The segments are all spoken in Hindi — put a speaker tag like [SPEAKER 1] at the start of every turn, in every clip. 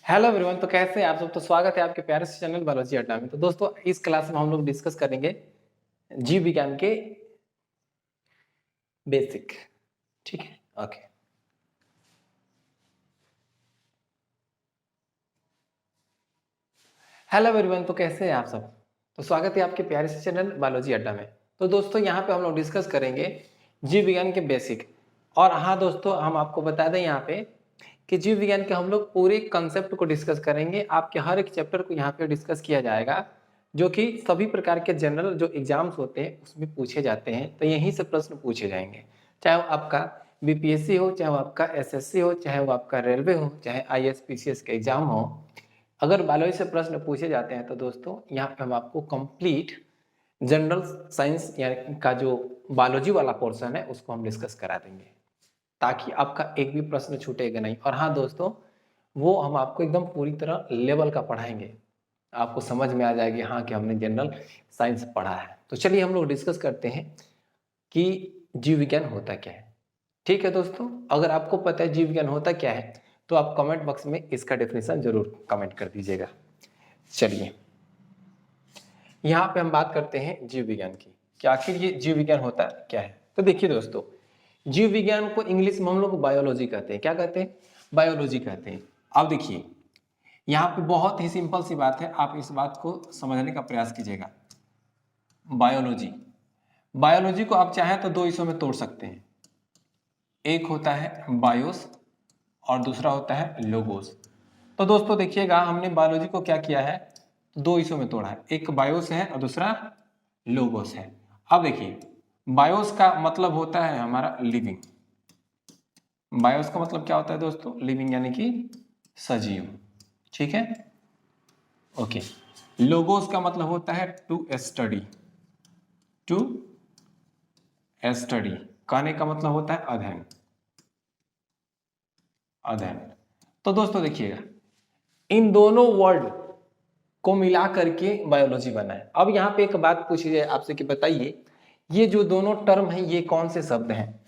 [SPEAKER 1] Hello everyone. तो कैसे हैं आप सब? तो स्वागत है आपके प्यारे से चैनल बायोलॉजी अड्डा में। तो दोस्तों इस क्लास में हम लोग डिस्कस करेंगे जीव विज्ञान के बेसिक। ठीक है, ओके। Hello everyone. तो कैसे हैं आप सब? तो स्वागत है आपके प्यारे से चैनल बायोलॉजी अड्डा में। तो दोस्तों यहाँ पे हम लोग डिस्कस करेंगे जीव विज्ञान के बेसिक। और हाँ दोस्तों, हम आपको बता दें यहाँ पे कि जीव विज्ञान के हम लोग पूरे कंसेप्ट को डिस्कस करेंगे। आपके हर एक चैप्टर को यहाँ पे डिस्कस किया जाएगा, जो कि सभी प्रकार के जनरल जो एग्जाम्स होते हैं उसमें पूछे जाते हैं। तो यहीं से प्रश्न पूछे जाएंगे, चाहे वो आपका बीपीएससी हो, चाहे वो आपका एसएससी हो, चाहे वो आपका रेलवे हो, चाहे आईएएस पीसीएस का एग्जाम हो। अगर बायोलॉजी से प्रश्न पूछे जाते हैं तो दोस्तों यहाँ पे हम आपको कंप्लीट जनरल साइंस यानी का जो बायोलॉजी वाला पोर्शन है उसको हम डिस्कस करा देंगे, ताकि आपका एक भी प्रश्न छूटेगा नहीं। और हाँ दोस्तों, वो हम आपको एकदम पूरी तरह लेवल का पढ़ाएंगे, आपको समझ में आ जाएगी हाँ कि हमने जनरल साइंस पढ़ा है। तो चलिए हम लोग डिस्कस करते हैं कि जीव विज्ञान होता क्या है। ठीक है दोस्तों, अगर आपको पता है जीव विज्ञान होता क्या है तो आप कमेंट बॉक्स में इसका डेफिनेशन जरूर कमेंट कर दीजिएगा। चलिए यहाँ पे हम बात करते हैं जीव विज्ञान की कि आखिर ये जीव विज्ञान होता क्या है। तो देखिए दोस्तों, जीव विज्ञान को इंग्लिश में हम लोग बायोलॉजी कहते हैं। क्या कहते हैं? बायोलॉजी कहते हैं। अब देखिए यहाँ पे बहुत ही सिंपल सी बात है, आप इस बात को समझने का प्रयास कीजिएगा। बायोलॉजी, बायोलॉजी को आप चाहें तो दो हिस्सों में तोड़ सकते हैं। एक होता है बायोस और दूसरा होता है लोगोस। तो दोस्तों देखिएगा, हमने बायोलॉजी को क्या किया है, दो हिस्सों में तोड़ा है। एक बायोस है और दूसरा लोगोस है। अब देखिए, बायोस का मतलब होता है हमारा लिविंग। बायोस का मतलब क्या होता है दोस्तों? लिविंग यानी कि सजीव। ठीक है, ओके। लोगोस का मतलब होता है टू स्टडी। टू स्टडी कहने का मतलब होता है अध्ययन। अध्ययन। तो दोस्तों देखिएगा, इन दोनों वर्ड को मिला करके बायोलॉजी बना है। अब यहाँ पे एक बात पूछी जाए आपसे कि बताइए ये जो दोनों टर्म है ये कौन से शब्द हैं?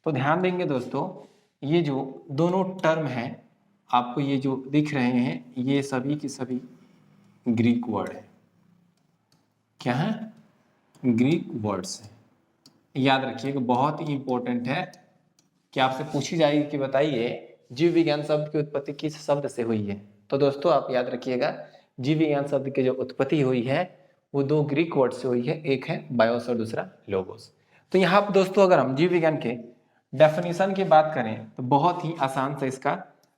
[SPEAKER 1] तो ध्यान देंगे दोस्तों, ये जो दोनों टर्म हैं आपको ये जो दिख रहे हैं ये सभी की सभी ग्रीक वर्ड है। क्या है? ग्रीक वर्ड्स है। याद रखिएगा, बहुत ही इंपॉर्टेंट है कि आपसे पूछी जाएगी कि बताइए जीव विज्ञान शब्द की उत्पत्ति किस शब्द से हुई है। तो दोस्तों आप याद रखिएगा, जीव विज्ञान शब्द की जो उत्पत्ति हुई है वो दो ग्रीक वर्ड से हुई है, एक है बायोस और दूसरा लोगोस। तो यहाँ पर दोस्तों अगर हम जीव विज्ञान के डेफिनेशन की बात करें तो बहुत ही आसान से इसका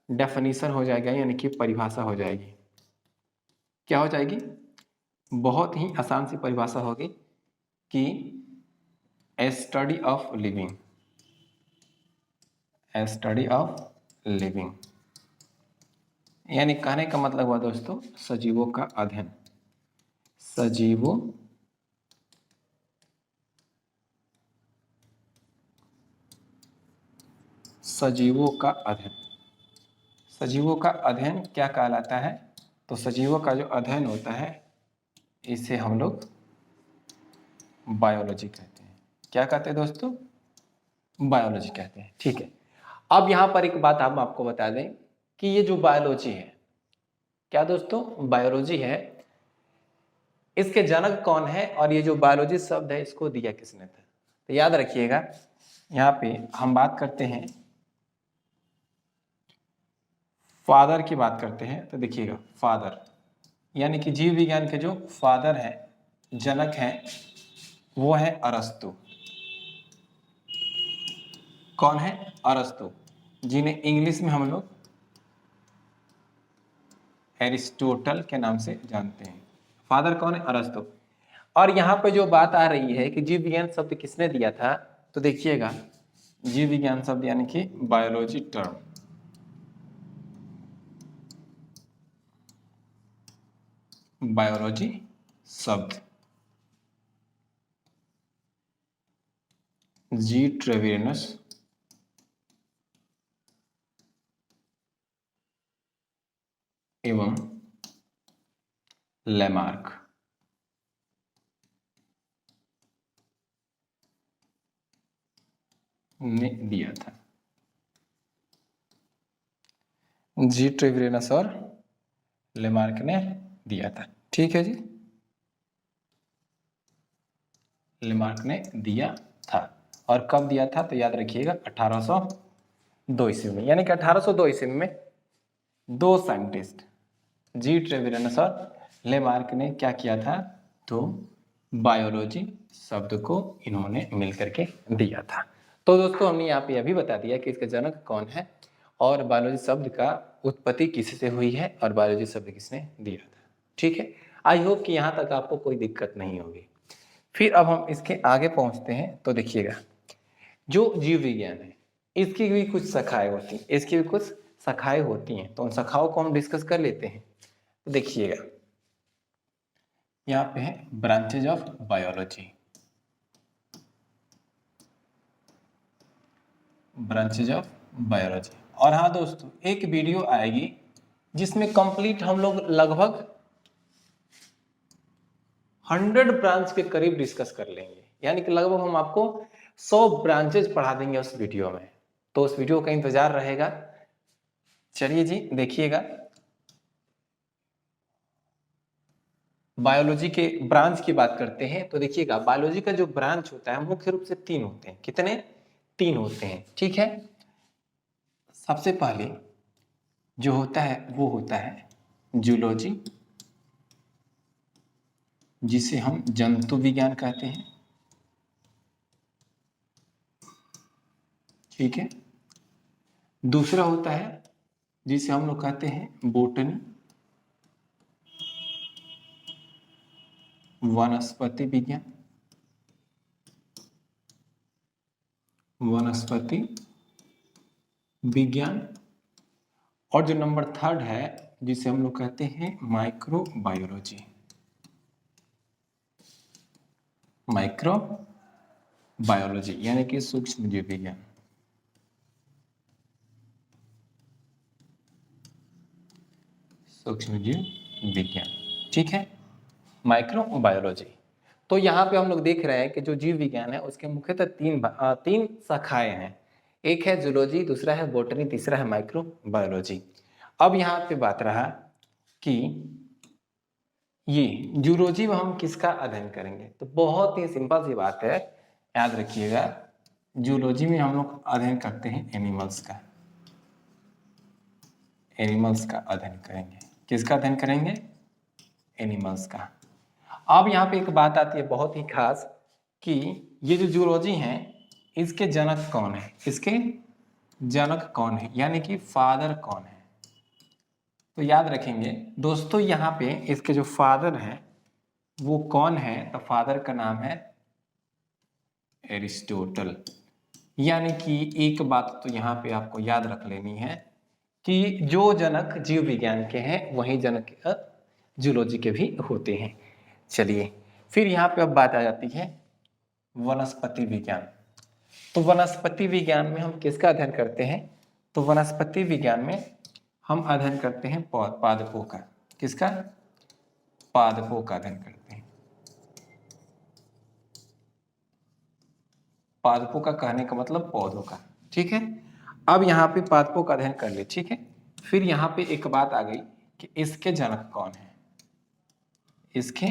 [SPEAKER 1] डेफिनेशन हो जाएगा, यानी कि परिभाषा हो जाएगी। क्या हो जाएगी? बहुत ही आसान सी परिभाषा होगी कि a study of living. A study of living यानी कहने का मतलब हुआ दोस्तों सजीवों का अध्ययन। सजीवों सजीवों का अध्ययन। सजीवों का अध्ययन क्या कहलाता है? तो सजीवों का जो अध्ययन होता है इसे हम लोग बायोलॉजी कहते हैं। क्या कहते हैं दोस्तों? बायोलॉजी कहते हैं। ठीक है, अब यहां पर एक बात हम आपको बता दें कि ये जो बायोलॉजी है, क्या दोस्तों बायोलॉजी है, इसके जनक कौन है और ये जो बायोलॉजी शब्द है इसको दिया किसने था? तो याद रखिएगा, यहाँ पे हम बात करते हैं फादर की बात करते हैं। तो देखिएगा, फादर यानी कि जीव विज्ञान के जो फादर हैं, जनक हैं, वो है अरस्तु। कौन है? अरस्तु, जिन्हें इंग्लिश में हम लोग एरिस्टोटल के नाम से जानते हैं। फादर कौन है? अरस्तु। और यहाँ पे जो बात आ रही है कि जीव विज्ञान शब्द किसने दिया था, तो देखिएगा जीव विज्ञान शब्द यानी कि बायोलॉजी टर्म, बायोलॉजी शब्द जी ट्रेवियनस एवं लेमार्क ने दिया था। जी ट्रेवियनस और लेमार्क ने दिया था। ठीक है जी, लेमार्क ने दिया था। और कब दिया था तो याद रखिएगा 1802 ईस्वी में। यानी कि 1802 ईस्वी में दो साइंटिस्ट जी ट्रेविरनस और लेमार्क ने क्या किया था, तो बायोलॉजी शब्द को इन्होंने मिलकर के दिया था। तो दोस्तों हमने यहाँ पे यह भी बता दिया कि इसका जनक कौन है और बायोलॉजी शब्द का उत्पत्ति किससे हुई है और बायोलॉजी शब्द किसने दिया था। ठीक है, आई होप कि यहाँ तक आपको कोई दिक्कत नहीं होगी। फिर अब हम इसके आगे पहुंचते हैं। तो देखिएगा, जो जीव विज्ञान है इसकी भी कुछ शाखाएं होती हैं, इसकी भी कुछ शाखाएं होती हैं। तो उन शाखाओं को हम डिस्कस कर लेते हैं। तो देखिएगा, यहाँ पे है branches of biology, branches of biology. और हाँ दोस्तों, एक वीडियो आएगी जिसमें कंप्लीट हम लोग लगभग 100 ब्रांच के करीब डिस्कस कर लेंगे। यानी कि लगभग हम आपको 100 ब्रांचेज पढ़ा देंगे उस वीडियो में। तो उस वीडियो का इंतजार रहेगा। चलिए जी देखिएगा, बायोलॉजी के ब्रांच की बात करते हैं। तो देखिएगा, बायोलॉजी का जो ब्रांच होता है मुख्य रूप से 3 होते हैं। कितने? 3 होते हैं। ठीक है, सबसे पहले जो होता है वो होता है जूलॉजी, जिसे हम जंतु विज्ञान कहते हैं। ठीक है, दूसरा होता है जिसे हम लोग कहते हैं बोटनी, वनस्पति विज्ञान, वनस्पति विज्ञान। और जो नंबर 3 है जिसे हम लोग कहते हैं माइक्रोबायोलॉजी, माइक्रोबायोलॉजी यानी कि सूक्ष्म जीव विज्ञान। सूक्ष्म जीव विज्ञान, ठीक है, माइक्रोबायोलॉजी। तो यहाँ पे हम लोग देख रहे हैं कि जो जीव विज्ञान है उसके मुख्यतः तीन शाखाएं हैं। एक है जूलॉजी, दूसरा है बोटनी, तीसरा है माइक्रोबायोलॉजी। अब यहाँ पे बात रहा कि ये जूलॉजी में हम किसका अध्ययन करेंगे। तो बहुत ही सिंपल सी बात है, याद रखिएगा, जूलॉजी में हम लोग अध्ययन करते हैं एनिमल्स का। एनिमल्स का अध्ययन करेंगे। किसका अध्ययन करेंगे? एनिमल्स का। अब यहाँ पे एक बात आती है बहुत ही खास कि ये जो जूलॉजी है इसके जनक कौन है, इसके जनक कौन है, यानी कि फादर कौन है। तो याद रखेंगे दोस्तों, यहाँ पे इसके जो फादर हैं वो कौन है, तो फादर का नाम है एरिस्टोटल। यानी कि एक बात तो यहाँ पे आपको याद रख लेनी है कि जो जनक जीव विज्ञान के हैं वही जनक जूलॉजी के भी होते हैं। चलिए फिर यहाँ पे अब बात आ जाती है वनस्पति विज्ञान। तो वनस्पति विज्ञान में हम किसका अध्ययन करते हैं? तो वनस्पति विज्ञान में हम अध्ययन करते हैं पादपों का। किसका? पादपों का अध्ययन करते हैं। पादपों का कहने का मतलब पौधों का। ठीक है, अब यहाँ पे पादपों का अध्ययन कर ले। ठीक है, फिर यहाँ पे एक बात आ गई कि इसके जनक कौन है, इसके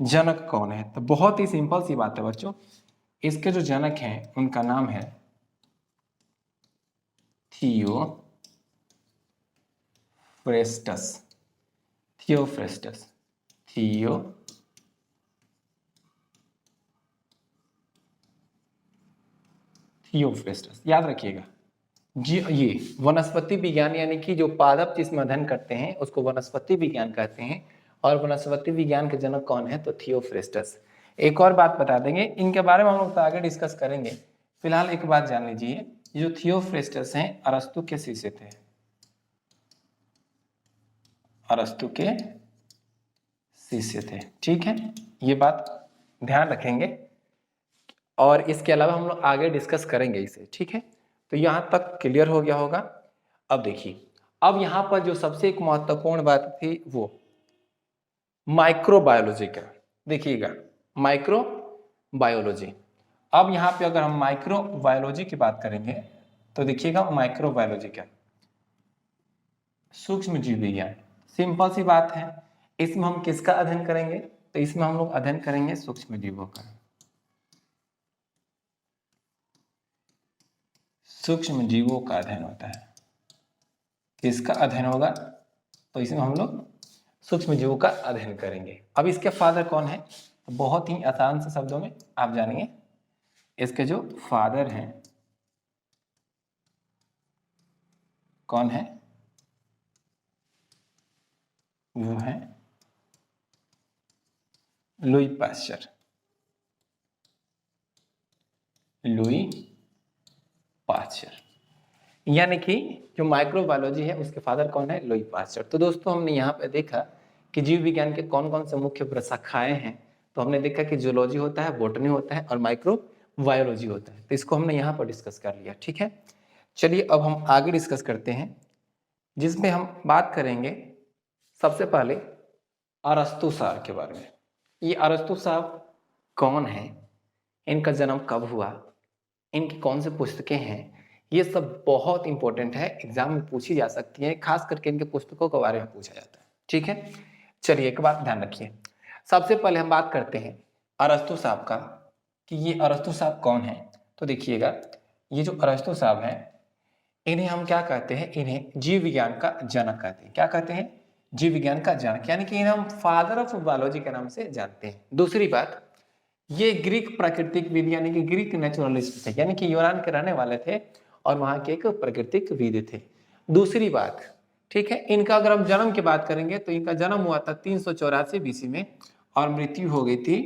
[SPEAKER 1] जनक कौन है। तो बहुत ही सिंपल सी बात है बच्चों, इसके जो जनक हैं उनका नाम है थियोफ्रेस्टस। थियोफ्रेस्टस, थियोफ्रेस्टस, याद रखिएगा जी। ये वनस्पति विज्ञान यानी कि जो पादप जिसमें अध्ययन करते हैं उसको वनस्पति विज्ञान कहते हैं। और वनस्पति विज्ञान के जनक कौन है? तो थियोफ्रेस्टस। एक और बात बता देंगे, इनके बारे में हम लोग तो आगे डिस्कस करेंगे। फिलहाल एक बात जान लीजिए, जो थियोफ्रेस्टस हैं अरस्तु के शिष्य थे। अरस्तु के शिष्य थे। ठीक है, ये बात ध्यान रखेंगे और इसके अलावा हम लोग आगे डिस्कस करेंगे इसे। ठीक है, तो यहां तक क्लियर हो गया होगा। अब देखिए, अब यहां पर जो सबसे एक महत्वपूर्ण बात थी वो माइक्रोबायोलॉजी का। देखिएगा, माइक्रोबायोलॉजी। अब यहां पे अगर हम माइक्रोबायोलॉजी की बात करेंगे तो देखिएगा, माइक्रोबायोलॉजी क्या? सूक्ष्म जीव विज्ञान सिंपल सी बात है। इसमें हम किसका अध्ययन करेंगे? तो इसमें हम लोग अध्ययन करेंगे सूक्ष्म जीवों का। सूक्ष्म जीवों का अध्ययन होता है। किसका अध्ययन होगा? तो इसमें हम लोग सूक्ष्म जीवों का अध्ययन करेंगे। अब इसके फादर कौन है? बहुत ही आसान से शब्दों में आप जानिए। इसके जो फादर हैं कौन है? वो है लुई पाश्चर। लुई पाश्चर यानी कि जो माइक्रोबायोलॉजी है उसके फादर कौन है? Louis Pasteur. तो दोस्तों हमने यहाँ पे देखा कि जीव विज्ञान के कौन कौन से मुख्य प्रशाखाएं हैं। तो हमने देखा कि जूलॉजी होता है, बॉटनी होता है और माइक्रोबायोलॉजी होता है। तो इसको हमने यहाँ पर डिस्कस कर लिया। ठीक है, चलिए अब हम आगे डिस्कस करते हैं, जिसमें हम बात करेंगे सबसे पहले अरस्तु साहब के बारे में। ये अरस्तु साहब कौन है, इनका जन्म कब हुआ, इनकी कौन से पुस्तकें हैं, ये सब बहुत इंपॉर्टेंट है, एग्जाम में पूछी जा सकती है, खास करके इनके पुस्तकों के बारे में पूछा जाता है। ठीक है, चलिए एक बात ध्यान रखिए। सबसे पहले हम बात करते हैं अरस्तु साहब का कि ये अरस्तु साहब कौन है। तो देखिएगा, ये जो अरस्तु साहब हैं इन्हें हम क्या कहते हैं? इन्हें जीव विज्ञान का जनक कहते हैं। क्या कहते हैं? जीव विज्ञान का जनक, यानी कि इन्हें हम फादर ऑफ बायोलॉजी के नाम से जानते हैं। दूसरी बात, ये ग्रीक प्राकृतिकविद यानी कि ग्रीक नेचुरलिस्ट थे, यानी कि यूनान के रहने वाले थे और वहां के एक प्राकृतिकविद थे। दूसरी बात, ठीक है, इनका अगर हम जन्म की बात करेंगे तो इनका जन्म हुआ था 384 बीसी में और मृत्यु हो गई थी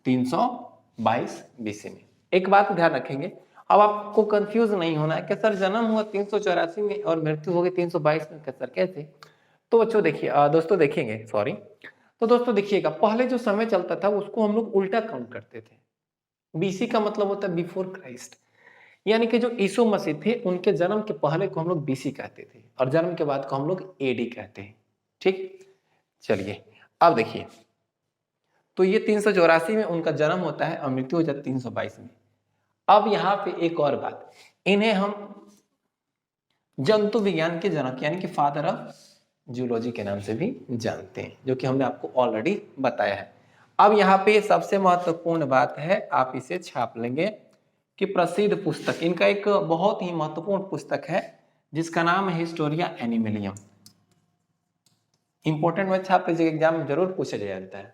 [SPEAKER 1] 322 बीसी में। एक बात ध्यान रखेंगे, अब आपको कंफ्यूज नहीं होना है कि सर जन्म हुआ 384 में और मृत्यु हो गई 322 में, सर कैसे? तो बच्चों देखिए, दोस्तों देखेंगे, सॉरी, तो दोस्तों देखिएगा, पहले जो समय चलता था उसको हम लोग उल्टा काउंट करते थे। बीसी का मतलब होता है बिफोर क्राइस्ट, यानी कि जो यीशु मसीह थे उनके जन्म के पहले को हम लोग बीसी कहते थे और जन्म के बाद को हम लोग एडी कहते हैं। ठीक, चलिए अब देखिए, तो ये 384 में उनका जन्म होता है और मृत्यु हो जाती है 322 में। अब यहाँ पे एक और बात, इन्हें हम जंतु विज्ञान के जनक यानी कि फादर ऑफ जूलॉजी के नाम से भी जानते हैं, जो कि हमने आपको ऑलरेडी बताया है। अब यहाँ पे सबसे महत्वपूर्ण बात है, आप इसे छाप लेंगे कि प्रसिद्ध पुस्तक, इनका एक बहुत ही महत्वपूर्ण पुस्तक है जिसका नाम है हिस्टोरिया एनिमलियम। इंपॉर्टेंट में छाप लीजिए, एग्जाम में जरूर पूछा जाता है।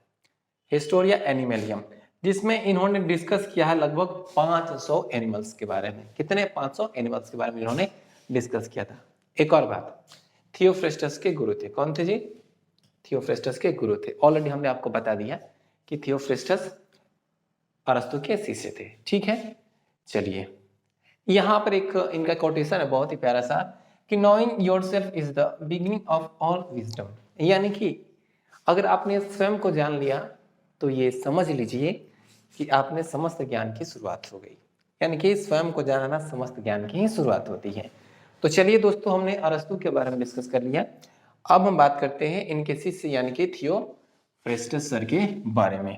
[SPEAKER 1] हिस्टोरिया एनिमलियम, जिसमें इन्होंने डिस्कस किया है लगभग 500 एनिमल्स के बारे में। कितने? 500 एनिमल्स के बारे में इन्होंने डिस्कस किया था। एक और बात, थियोफ्रेस्टस के गुरु थे। कौन थे जी? थियोफ्रेस्टस के गुरु थे। ऑलरेडी हमने आपको बता दिया कि थियोफ्रेस्टस अरस्तु के शिष्य थे। ठीक है, चलिए यहां पर एक इनका कोटेशन है बहुत ही प्यारा सा कि knowing yourself is the beginning of all wisdom, यानी कि अगर आपने स्वयं को जान लिया तो ये समझ लीजिए कि आपने समस्त ज्ञान की शुरुआत हो गई, यानी कि स्वयं को जानना समस्त ज्ञान की ही शुरुआत होती है। तो चलिए दोस्तों, हमने अरस्तु के बारे में डिस्कस कर लिया। अब हम बात करते हैं इनके शिष्य यानी कि थियोफ्रेस्टस सर के बारे में।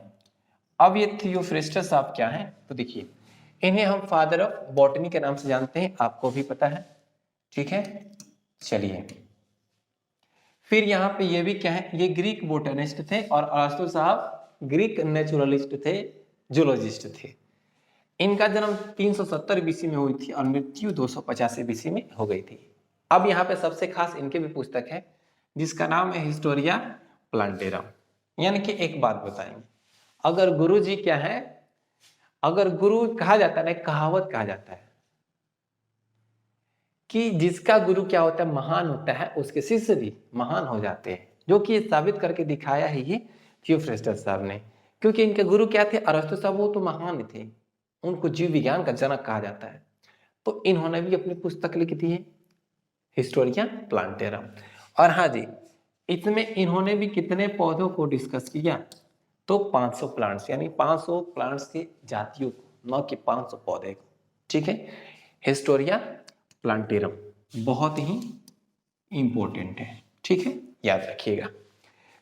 [SPEAKER 1] अब ये थियोफ्रेस्टस आप क्या हैं? तो देखिए, इन्हें हम फादर ऑफ बॉटनी के नाम से जानते हैं, आपको भी पता है। ठीक है, चलिए फिर यहाँ पे ये भी क्या है, ये ग्रीक बोटनिस्ट थे और अरस्तु साहब ग्रीक नेचुरलिस्ट थे, जूलॉजिस्ट थे। इनका जन्म 370 बीसी में हुई थी और मृत्यु 285 बीसी में हो गई थी। अब यहाँ पे सबसे खास इनके भी पुस्तक है जिसका नाम है हिस्टोरिया प्लांटेरम। यानी कि एक बात बताएंगे, अगर गुरु जी क्या है, अगर गुरु कहा जाता है ना, कहावत कहा जाता है कि जिसका गुरु क्या होता है, महान होता है, उसके शिष्य भी महान हो जाते हैं, जो कि साबित करके दिखाया है ये थियोफ्रेस्टस साहब ने। क्योंकि इनके गुरु क्या थे? अरस्तु साहब, वो तो महान थे, उनको जीव विज्ञान का जनक कहा जाता है। तो इन्होंने भी अपनी पुस्तक लिखी थी हिस्टोरिया प्लांटेरम। और हाँ जी, इसमें इन्होंने भी कितने पौधों को डिस्कस किया? तो 500 प्लांट्स, यानी 500 प्लांट्स की जातियों को, न कि 500 पौधे को। ठीक है, हिस्टोरिया प्लांटेरम बहुत ही इंपॉर्टेंट है। ठीक है, याद रखिएगा।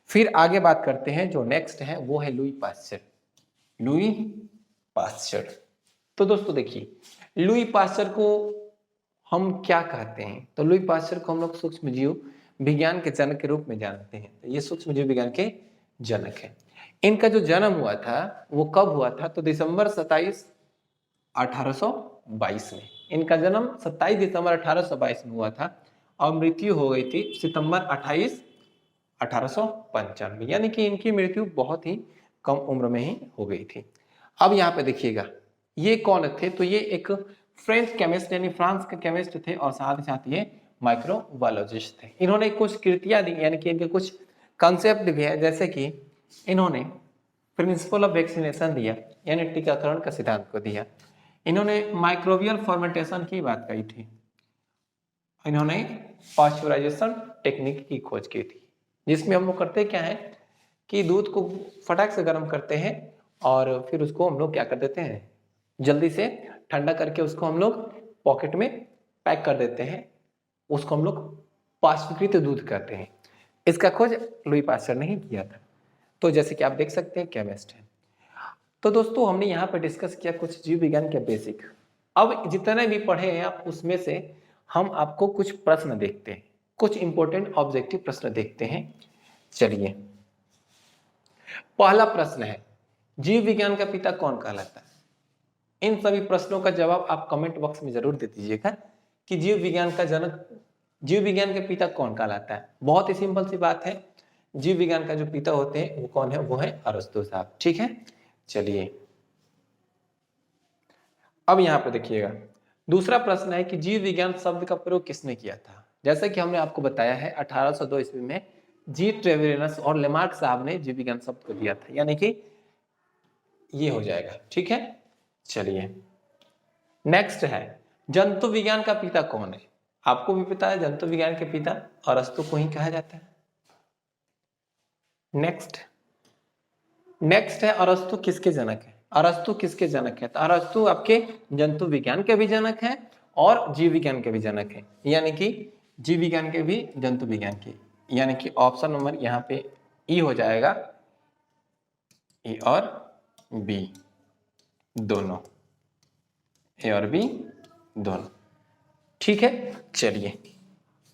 [SPEAKER 1] फिर आगे बात करते हैं, जो नेक्स्ट है वो है लुई पाश्चर। लुई पाश्चर, तो दोस्तों देखिए, लुई पाश्चर को हम क्या कहते हैं? तो लुई पाश्चर को हम लोग सूक्ष्म जीव विज्ञान के जनक के रूप में जानते हैं। तो ये सूक्ष्म जीव विज्ञान के जनक है। इनका जो जन्म हुआ था वो कब हुआ था? तो दिसंबर 27, 1822 में। इनका जन्म 27 दिसंबर 1822 में हुआ था और मृत्यु हो गई थी सितंबर 28, 1895, यानी कि इनकी मृत्यु बहुत ही कम उम्र में ही हो गई थी। अब यहाँ पे देखिएगा ये कौन थे? तो ये एक फ्रेंच केमिस्ट यानी फ्रांस के केमिस्ट थे और साथ ही साथ ये माइक्रोबायोलॉजिस्ट थे। इन्होंने कुछ कृतियां दी, यानी कि इनके कुछ कंसेप्ट भी है, जैसे कि इन्होंने प्रिंसिपल ऑफ वैक्सीनेशन दिया, यानी टीकाकरण का सिद्धांत को दिया। इन्होंने माइक्रोबियल फर्मेंटेशन की बात कही थी। इन्होंने पाश्चराइजेशन टेक्निक की खोज की थी, जिसमें हम लोग करते क्या है कि दूध को फटाक से गर्म करते हैं और फिर उसको हम लोग क्या कर देते हैं, जल्दी से ठंडा करके उसको हम लोग पॉकेट में पैक कर देते हैं। उसको हम लोग पाश्चुकृत दूध कहते हैं। इसका खोज लुई पाश्चर ने ही किया था। तो जैसे कि आप देख सकते हैं केमिस्ट है। तो दोस्तों हमने यहाँ पे डिस्कस किया कुछ जीव विज्ञान के बेसिक। अब जितने भी पढ़े हैं आप उसमें से हम आपको कुछ प्रश्न देखते हैं, कुछ इंपॉर्टेंट ऑब्जेक्टिव प्रश्न देखते हैं। चलिए, पहला प्रश्न है जीव विज्ञान का पिता कौन कहलाता है? इन सभी प्रश्नों का जवाब आप कमेंट बॉक्स में जरूर दे दीजिएगा कि जीव विज्ञान का जनक, जीव विज्ञान के पिता कौन कहलाता है। बहुत ही सिंपल सी बात है, जीव विज्ञान का जो पिता होते हैं वो कौन है? वो है अरस्तु साहब। ठीक है, चलिए अब यहां पे देखिएगा दूसरा प्रश्न है कि जीव विज्ञान शब्द का प्रयोग किसने किया था? जैसा कि हमने आपको बताया है 1802 ईस्वी में जी ट्रेवेरिनस और लेमार्क साहब ने जीव विज्ञान शब्द को दिया था, यानी कि ये हो जाएगा। ठीक है, चलिए नेक्स्ट है जंतु विज्ञान का पिता कौन है? आपको भी पता है जंतु विज्ञान के पिता अरस्तु को ही कहा जाता है। नेक्स्ट है अरस्तु किसके जनक है? अरस्तु किसके जनक है? तो अरस्तु आपके जंतु विज्ञान के भी जनक है और जीव विज्ञान के भी जनक है, यानी कि जीव विज्ञान के भी जंतु विज्ञान के, यानी कि ऑप्शन नंबर यहाँ पे ई हो जाएगा, ए और बी दोनों, ए और बी दोनों। ठीक है, चलिए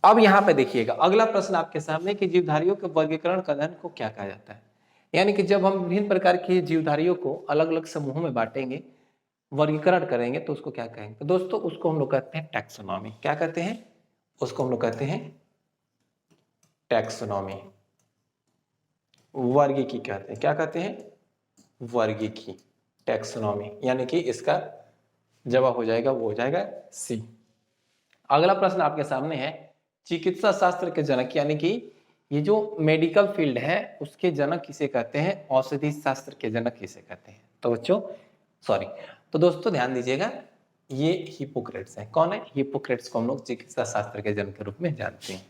[SPEAKER 1] अब यहां पे देखिएगा अगला प्रश्न आपके सामने कि जीवधारियों के वर्गीकरण का अध्ययन को क्या कहा जाता है? यानी कि जब हम विभिन्न प्रकार के जीवधारियों को अलग अलग समूहों में बांटेंगे, वर्गीकरण करेंगे, तो उसको क्या कहेंगे? तो दोस्तों उसको हम लोग कहते हैं टैक्सोनॉमी। क्या कहते हैं? उसको हम लोग कहते हैं टैक्सोनॉमी। वर्गीकी कहते हैं। क्या कहते हैं? वर्गीकी, टैक्सोनॉमी, यानी कि इसका जवाब हो जाएगा, वो हो जाएगा सी। अगला प्रश्न आपके सामने है चिकित्सा शास्त्र के जनक, यानी कि ये जो मेडिकल फील्ड है उसके जनक किसे कहते हैं? औषधि शास्त्र के जनक किसे कहते हैं? तो बच्चों तो दोस्तों ध्यान दीजिएगा, ये हिप्पोक्रेट्स है। कौन है? हिप्पोक्रेट्स को हम लोग चिकित्सा शास्त्र के जनक के रूप में जानते हैं।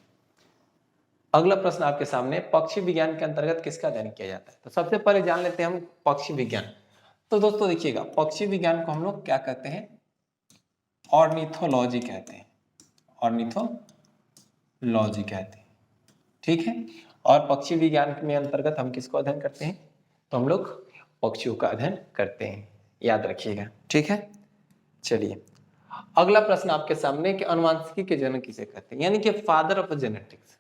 [SPEAKER 1] अगला प्रश्न आपके सामने पक्षी विज्ञान के अंतर्गत किसका अध्ययन किया जाता है? तो सबसे पहले जान लेते हैं हम पक्षी विज्ञान। तो दोस्तों देखिएगा पक्षी विज्ञान को हम लोग क्या कहते हैं? ऑर्निथोलॉजी कहते हैं। ऑर्निथोलॉजी कहते हैं। ठीक है, और पक्षी विज्ञान में अंतर्गत हम किसको अध्ययन करते हैं? तो हम लोग पक्षियों का अध्ययन करते हैं, याद रखिएगा। ठीक है, चलिए अगला प्रश्न आपके सामने कि अनुवांशिकी के जनक किसे कहते हैं? यानी कि फादर ऑफ जेनेटिक्स।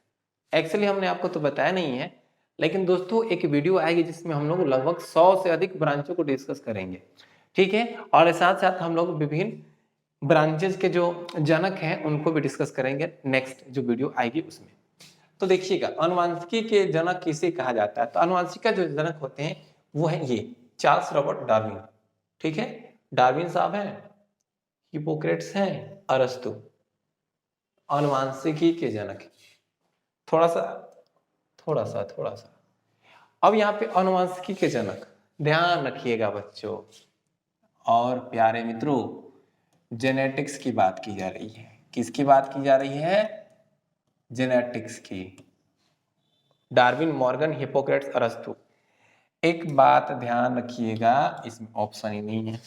[SPEAKER 1] एक्चुअली हमने आपको तो बताया नहीं है, लेकिन दोस्तों एक वीडियो आएगी जिसमें हम लोग लगभग 100 से अधिक ब्रांचों को डिस्कस करेंगे। ठीक है, और साथ साथ हम लोग विभिन्न ब्रांचेस के जो जनक हैं उनको भी डिस्कस करेंगे नेक्स्ट जो वीडियो आएगी उसमें। तो देखिएगा अनुवांशिकी के जनक किसे कहा जाता है? तो अनुवांशिकी जो जनक होते हैं वो है ये चार्ल्स रॉबर्ट डार्विन। ठीक है, डार्विन साहब हैं, हिप्पोक्रेट्स हैं, अरस्तु अनुवांशिकी के जनक। थोड़ा सा अब यहाँ पे अनुवांशिकी के जनक ध्यान रखिएगा बच्चों और प्यारे मित्रों, जेनेटिक्स की बात की जा रही है। किसकी बात की जा रही है? जेनेटिक्स की। डार्विन, मॉर्गन, हिप्पोक्रेट्स, अरस्तु। एक बात ध्यान रखिएगा, इसमें ऑप्शन ही नहीं है,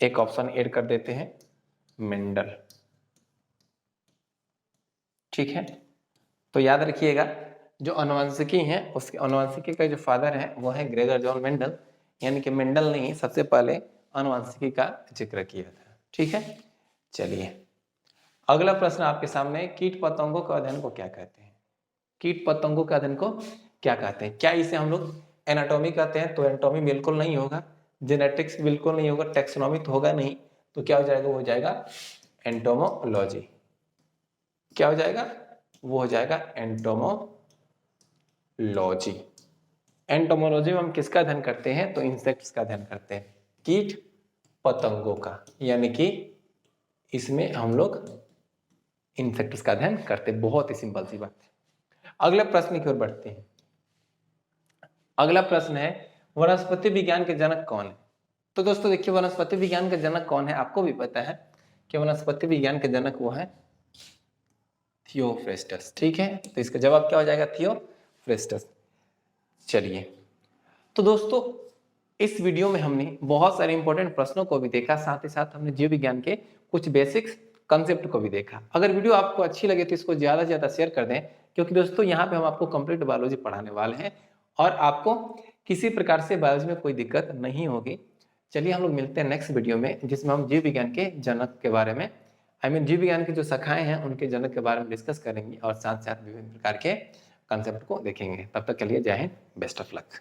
[SPEAKER 1] एक ऑप्शन ऐड कर देते हैं, मेंडल। ठीक है, तो याद रखिएगा जो अनुवांशिकी है उसके अनुवांशिकी का जो फादर है वो है ग्रेगर जॉन मेंडल, यानी कि मेंडल ने सबसे पहले अनुवांशिकी का जिक्र किया था। ठीक है, चलिए अगला प्रश्न आपके सामने, कीट पतंगों के अध्ययन को क्या कहते हैं? कीट पतंगों के अध्ययन को क्या कहते हैं? क्या इसे हम लोग एनाटॉमी कहते हैं? तो एनाटॉमी बिल्कुल नहीं होगा, जेनेटिक्स बिल्कुल नहीं होगा, टैक्सोनॉमी तो होगा नहीं, तो क्या हो जाएगा? वो हो जाएगा एंटोमोलॉजी। क्या हो जाएगा? वो हो जाएगा एंटोमोलॉजी। एंटोमोलॉजी में हम किसका अध्ययन करते हैं? तो इंसेक्ट्स का अध्ययन करते हैं, कीट पतंगों का, यानी कि इसमें हम लोग इंसेक्ट्स का अध्ययन करते हैं। बहुत ही सिंपल सी बात है। अगले प्रश्न की ओर बढ़ते हैं। अगला प्रश्न है, वनस्पति विज्ञान के जनक कौन है? तो दोस्तों देखिए, वनस्पति विज्ञान का जनक कौन है? आपको भी पता है कि वनस्पति विज्ञान के जनक वो है थियोफ्रेस्टस। ठीक है, तो इसका जवाब क्या हो जाएगा? थियोफ्रेस्टस। चलिए, तो दोस्तों इस वीडियो में हमने बहुत सारे इंपॉर्टेंट प्रश्नों को भी देखा, साथ ही साथ हमने जीव विज्ञान के कुछ बेसिक्स कंसेप्ट को भी देखा। अगर वीडियो आपको अच्छी लगे तो इसको ज्यादा से ज्यादा शेयर कर दें, क्योंकि दोस्तों यहाँ पे हम आपको कंप्लीट बायोलॉजी पढ़ाने वाले हैं और आपको किसी प्रकार से बायोलॉजी में कोई दिक्कत नहीं होगी। चलिए हम लोग मिलते हैं नेक्स्ट वीडियो में, जिसमें हम जीव विज्ञान के जनक के बारे में, जीव विज्ञान की जो शाखाएं हैं उनके जनक के बारे में डिस्कस करेंगे और साथ साथ विभिन्न प्रकार के कंसेप्ट को देखेंगे। तब तक के लिए जय हिंद, बेस्ट ऑफ लक।